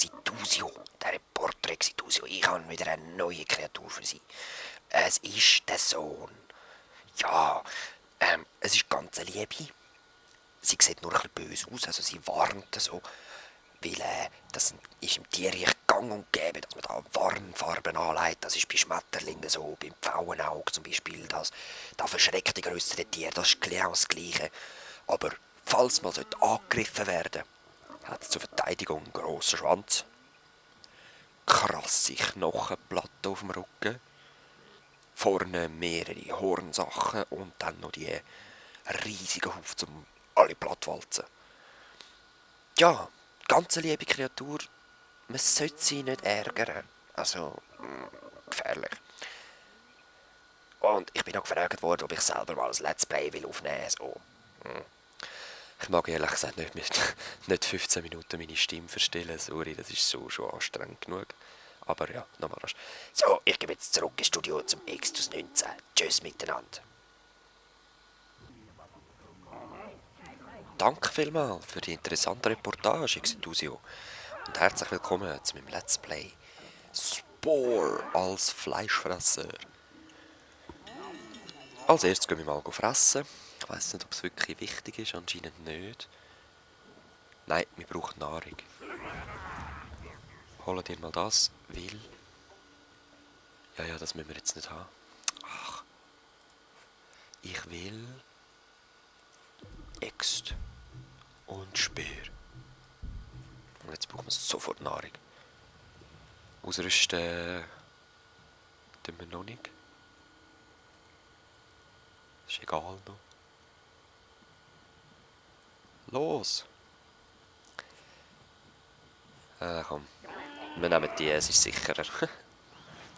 Exituzio, der Reporter Exituzio. Ich habe wieder eine neue Kreatur für Sie. Es ist der Sohn. Ja, es ist ganz eine Liebe. Sie sieht nur ein bisschen böse aus, also sie warnt so, weil das ist im Tierreich gang und gäbe, dass man da Warnfarben anlegt. Das ist bei Schmetterlingen so, beim Pfauenauge zum Beispiel. Das verschreckt die grösseren Tiere, das ist genau das Gleiche. Aber falls man angegriffen werden sollte, hat es zur Verteidigung einen grossen Schwanz, krasse Knochenplatten auf dem Rücken, vorne mehrere Hornsachen und dann noch die riesigen Huf zum alle plattwalzen. Ja, ganz eine liebe Kreatur. Man sollte sie nicht ärgern. Also, gefährlich. Und ich bin auch gefragt worden, ob ich selber mal ein Let's Play will aufnehmen will. So. Ich mag ehrlich gesagt nicht 15 Minuten meine Stimme verstellen. Sorry, das ist so schon anstrengend genug. Aber ja, nochmal rasch. So, ich gebe jetzt zurück ins Studio zum Extus 19. Tschüss miteinander. Danke vielmals für die interessante Reportage, Exituzio. Und herzlich willkommen zu meinem Let's Play Spore als Fleischfresser. Als erstes gehen wir mal fressen. Ich weiss nicht, ob es wirklich wichtig ist, anscheinend nicht. Nein, wir brauchen Nahrung. Holen dir mal das, weil... Ja, das müssen wir jetzt nicht haben. Ach. Ich will... Äxt und Speer. Und jetzt brauchen wir sofort Nahrung. Ausrüsten... tun wir noch nicht. Ist egal noch. Los! Komm. Wir nehmen die, es ist sicherer.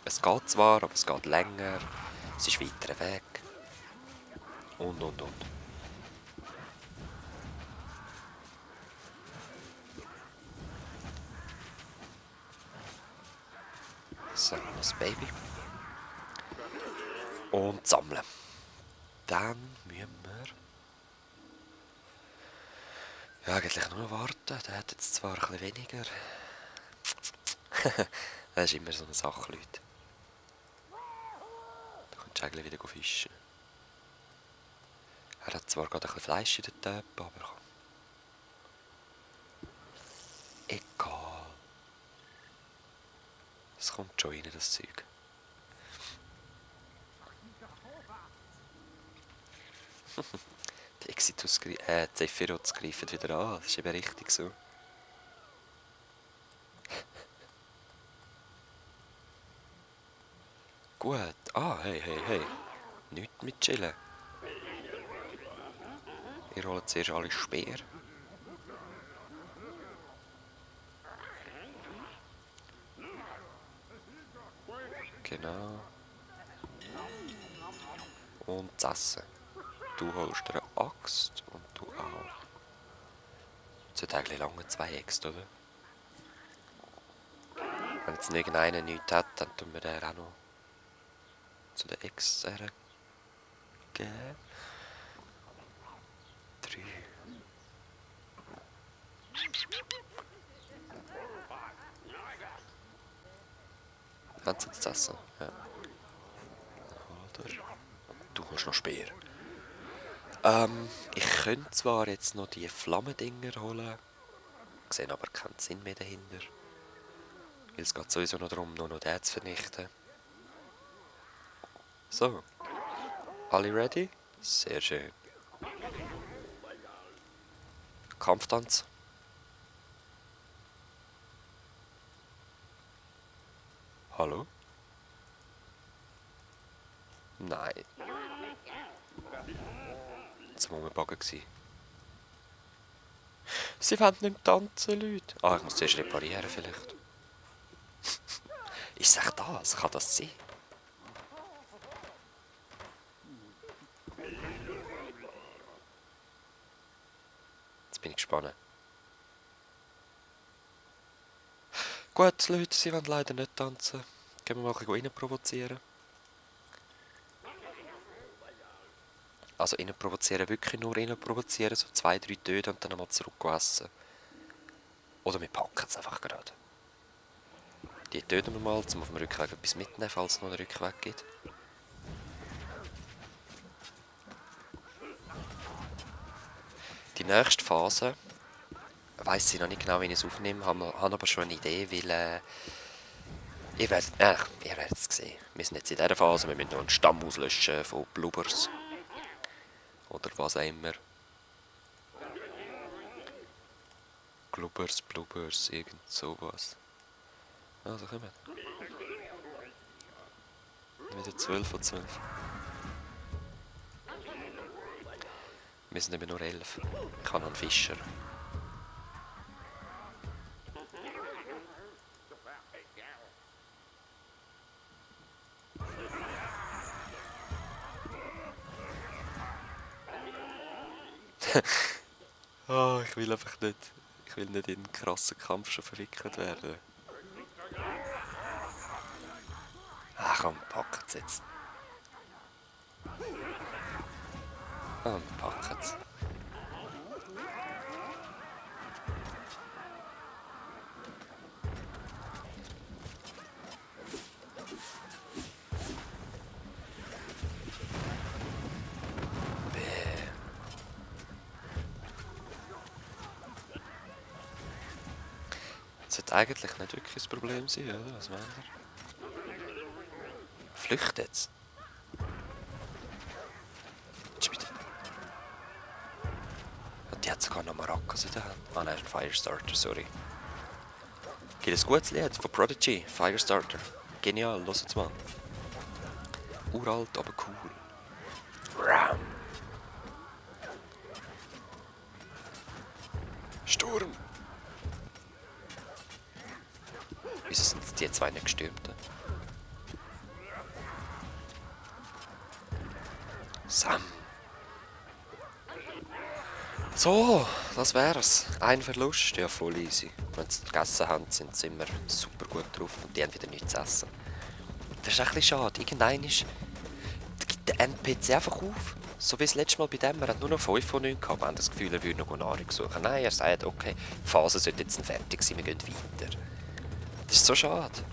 Es geht zwar, aber es geht länger. Es ist weiter weg. Und. So, das Baby. Und sammeln. Dann müssen wir... Ja, eigentlich nur noch warten. Der hat jetzt zwar ein bisschen weniger. Das ist immer so eine Sache, Leute. Da kannst du eigentlich wieder fischen. Er hat zwar gerade ein bisschen Fleisch in der Töpfe, aber komm. Egal. Es kommt schon rein, das Zeug. Die Zephyrots greifen wieder an, das ist eben richtig so. Gut. Hey. Nicht mit chillen. Ihr holt zuerst alle Speer. Genau. Und das Essen. Du holst dir eine Axt und du auch. Es hat eigentlich lange 2 Äxte, oder? Wenn jetzt irgendeiner nichts hat, dann tun wir den auch noch zu den Äxten geben. 3. Haben sie jetzt das Essen? Ja. Oder? Du holst noch Speer. Ich könnte zwar jetzt noch die Flammendinger holen, sehe aber keinen Sinn mehr dahinter. Weil es geht sowieso noch darum, nur noch den zu vernichten. So. Alle ready? Sehr schön. Kampftanz. Hallo? Nein. Jetzt war wir bagen. Sie wollen nicht tanzen, Leute. Ah, ich muss zuerst reparieren vielleicht. Ist es echt das? Kann das sein? Jetzt bin ich gespannt. Gut, Leute, sie wollen leider nicht tanzen. Gehen wir mal ein bisschen rein provozieren. Also innen provozieren, wirklich nur innen provozieren, so 2, 3 Töte und dann nochmal zurück essen. Oder wir packen es einfach gerade. Die töten wir mal, um auf dem Rückweg etwas mitnehmen, falls es noch einen Rückweg gibt. Die nächste Phase weiss ich noch nicht genau, wie ich es aufnehme, habe aber schon eine Idee, weil ihr werdet es sehen. Wir sind jetzt in dieser Phase, wir müssen noch einen Stamm auslöschen von Blubbers. Oder was auch immer. Blubbers, irgend sowas. Also kommen. Wieder 12 von 12. Wir sind eben nur 11. Ich habe noch einen Fischer. Ich will einfach nicht. Ich will nicht in einen krassen Kampf schon verwickelt werden. Komm, packt's jetzt. Packt's. Das sollte eigentlich nicht wirklich das Problem sein, oder? Was meint ihr? Flüchtet's? Die hat sogar noch Maracas in der Hand. Nein, ist ein Firestarter, sorry. Gibt ein gutes Lied von Prodigy, Firestarter. Genial, los jetzt mal. Uralt, aber cool. Ram. Sturm! Wieso sind jetzt die zwei nicht gestürmt? Sam! So, das wär's. Ein Verlust, ja voll easy. Wenn sie gegessen haben, sind sie immer super gut drauf und die haben wieder nichts zu essen. Das ist ein bisschen schade. Irgendwann gibt der NPC einfach auf. So wie das letzte Mal bei dem, er hat nur noch 5 von 9 gehabt. Wir haben das Gefühl, er würde noch Nahrung suchen. Nein, er sagt, okay, die Phase sollte jetzt fertig sein, wir gehen weiter. Das ist so schade.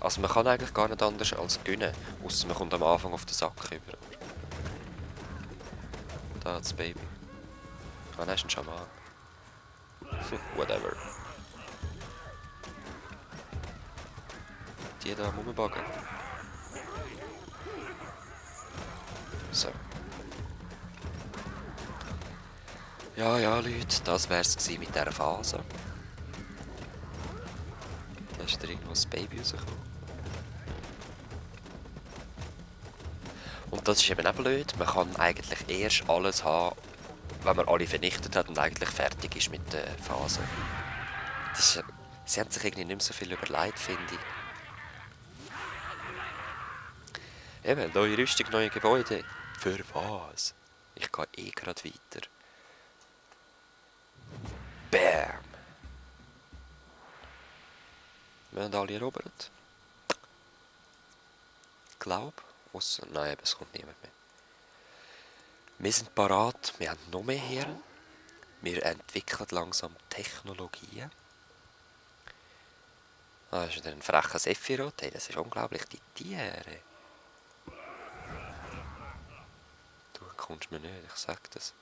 Also man kann eigentlich gar nicht anders als gewinnen, ausser man kommt am Anfang auf den Sack rüber. Da hat das Baby. Ah, nein, ist ein Schaman. Whatever. Die da am Rumbuggen. So. Ja, Leute, das wär's gewesen mit dieser Phase. Da ist da irgendwo das Baby rausgekommen. Und das ist eben auch blöd. Man kann eigentlich erst alles haben, wenn man alle vernichtet hat und eigentlich fertig ist mit der Phase. Sie haben sich irgendwie nicht mehr so viel überlegt, finde ich. Eben, neue Rüstung, neue Gebäude. Für was? Ich gehe eh gerade weiter. Bam! Wir haben alle erobert. Glaub. Ausser, nein, es kommt niemand mehr. Wir sind parat, wir haben noch mehr Hirn. Wir entwickeln langsam Technologien. Das ist wieder ein frecher Sephiroth. Hey, das ist unglaublich, die Tiere. Du kommst mir nicht, ich sag das.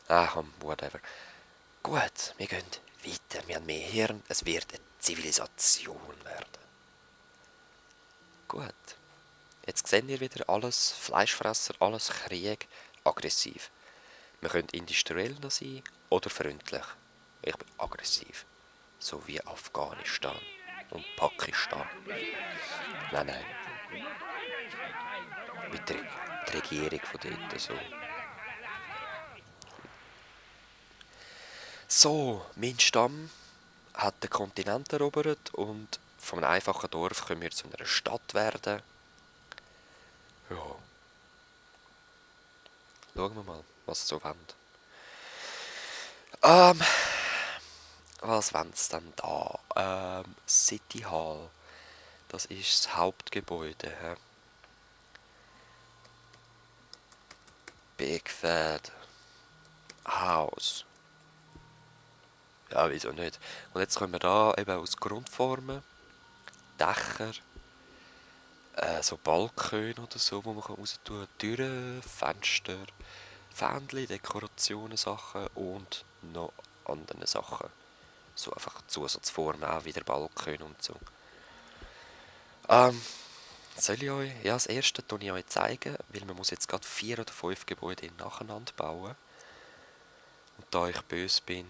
Komm, whatever. Gut, wir gehen weiter. Wir haben mehr Hirn. Es wird eine Zivilisation werden. Gut. Jetzt sehen wir wieder alles Fleischfresser, alles Krieg, aggressiv. Wir können industriell noch sein oder freundlich. Ich bin aggressiv. So wie Afghanistan und Pakistan. Nein. Mit der Regierung von dort so. So, mein Stamm hat den Kontinent erobert und von einem einfachen Dorf können wir zu einer Stadt werden. Ja. Schauen wir mal, was sie so wollen. Was wollen sie denn da? City Hall. Das ist das Hauptgebäude. He? Big Fat House. Ja, wieso nicht? Und jetzt können wir da eben aus Grundformen, Dächer, so Balkone oder so, wo man raus tun kann, Türen, Fenster, Fähnchen, Dekorationen, Sachen und noch andere Sachen. So einfach Zusatzformen, auch wieder Balkone und so. Ähm, soll ich euch, ja, das erste tue ich euch zeigen, weil man muss jetzt gerade 4 oder 5 Gebäude nacheinander bauen. Und da ich böse bin,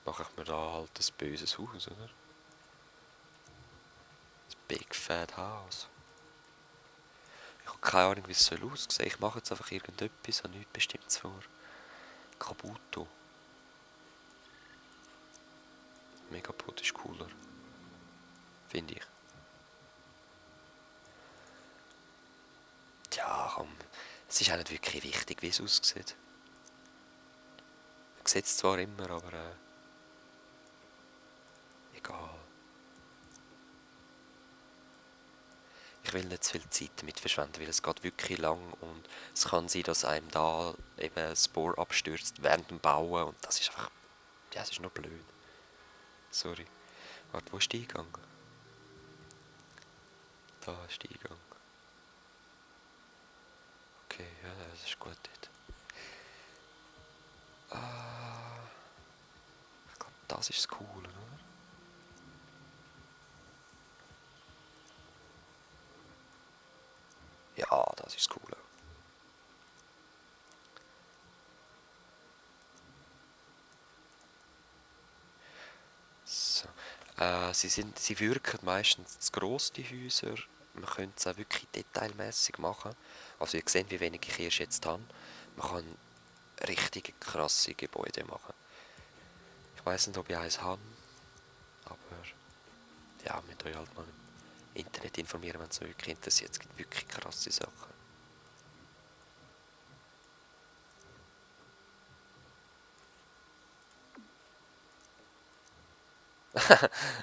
mache ich mir da halt ein böses Haus, oder? Das Big Fat House. Ich habe keine Ahnung, wie es soll aussehen. Ich mache jetzt einfach irgendetwas und nichts Bestimmtes vor. Kabuto. Megapod ist cooler. Finde ich. Tja, komm. Es ist auch nicht wirklich wichtig, wie es aussieht. Man sieht es zwar immer, aber egal. Ich will nicht zu viel Zeit damit verschwenden, weil es geht wirklich lang und es kann sein, dass einem da eben das Bohr abstürzt während dem Bauen und das ist einfach, ja, es ist noch blöd. Sorry. Warte, wo ist der Eingang? Da ist der Eingang. Okay, ja, das ist gut dort. Ich glaube, das ist das Coole, oder? Ja, das ist das Coole. So. Sie wirken meistens zu gross, die Häuser. Man könnte es auch wirklich detailmäßig machen. Also ihr seht, wie wenig ich erst jetzt habe. Man kann richtig krasse Gebäude machen. Ich weiß nicht, ob ich eins habe, aber ja, mit euch halt mal im Internet informieren, wenn es euch wirklich interessiert. Es gibt wirklich krasse Sachen.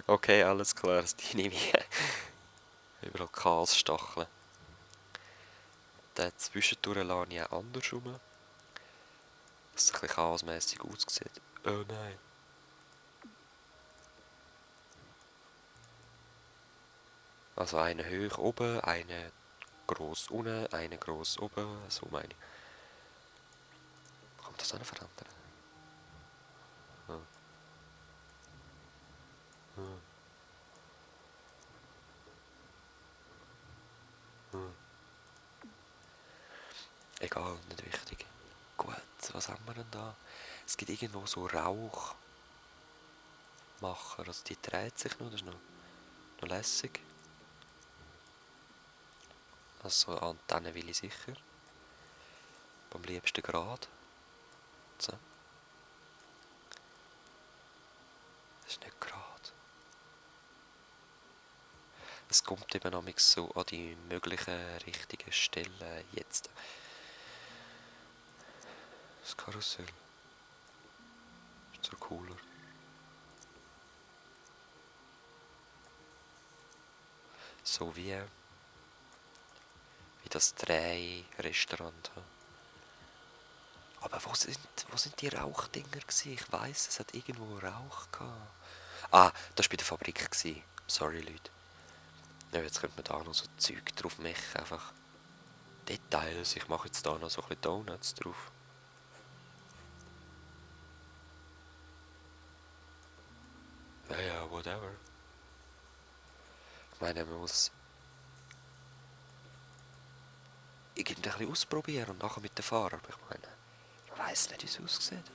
Okay, alles klar, die nehme ich. Überall Chaosstacheln. Den zwischendurch lasse ich auch andersrum, dass es ein bisschen chaosmässig aussieht. Oh nein. Also eine hoch oben, eine gross unten, eine gross oben, so meine ich. Kann man das auch noch verändern? Hm. Hm. Hm. Egal, nicht wichtig. Gut, was haben wir denn da? Es gibt irgendwo so Rauchmacher, also die dreht sich noch, das ist noch lässig. Also Antenne will ich sicher. Am liebsten gerade. So. Das ist nicht gerade. Es kommt eben noch so an die möglichen richtigen Stellen jetzt. Das Karussell. Ist so cooler. So wie das Drei-Restaurant. Aber wo sind die Rauchdinger gewesen? Ich weiss, es hat irgendwo Rauch gehabt. Ah, das war bei der Fabrik gewesen. Sorry, Leute. Ja, jetzt könnte man da noch so Zeug drauf machen, einfach Details. Ich mache jetzt da noch so ein bisschen Donuts drauf. Ja, ja, whatever. Ich meine, man muss irgendwie ein bisschen ausprobieren und nachher mit der Farbe. Ich meine, ich weiss nicht, wie es aussieht.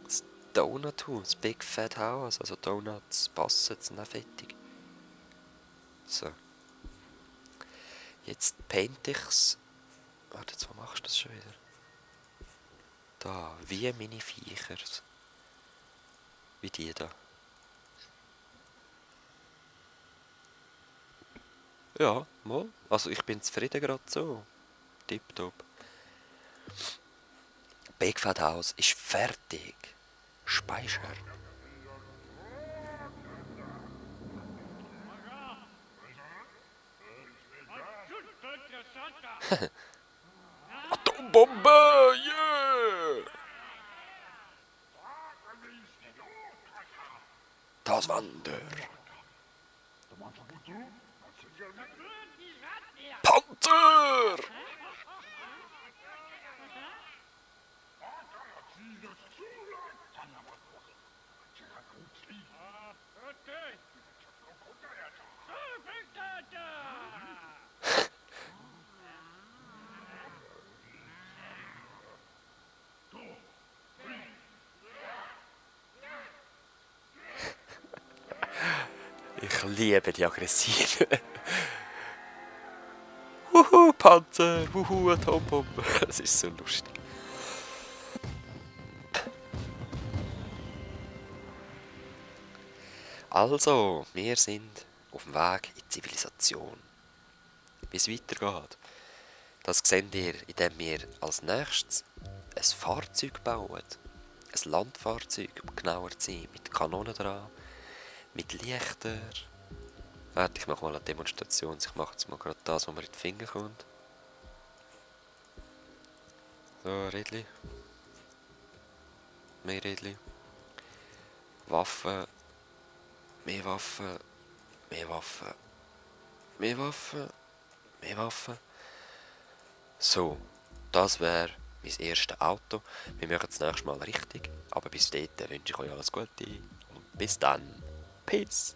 Das Donut House, Big Fat House, also Donuts passen, sind auch fettig. So, jetzt paint ich's. Warte, jetzt, wo machst du das schon wieder? Da, wie meine Viecher. Wie die da. Ja, mal. Also ich bin zufrieden gerade so. Tipptopp. Big Fat House ist fertig. Speichern. Atombombe! Yeah! Das Wander. Panzer! Ich liebe die Aggressiven. Wuhu, Panzer! Wuhu, Atombombe! Das ist so lustig. Also, wir sind auf dem Weg in die Zivilisation. Wie es weitergeht, das seht ihr, indem wir als nächstes ein Fahrzeug bauen. Ein Landfahrzeug, um genauer zu sein, mit Kanonen dran, mit Lichtern. Warte, ich mache mal eine Demonstration. Ich mache jetzt mal gerade das, was mir in die Finger kommt. So, Rädli. Mehr Rädli. Waffen. Mehr Waffen. Mehr Waffen. Mehr Waffen. Mehr Waffen. So, das wäre mein erstes Auto. Wir machen das nächste Mal richtig. Aber bis dahin wünsche ich euch alles Gute. Und bis dann. Peace.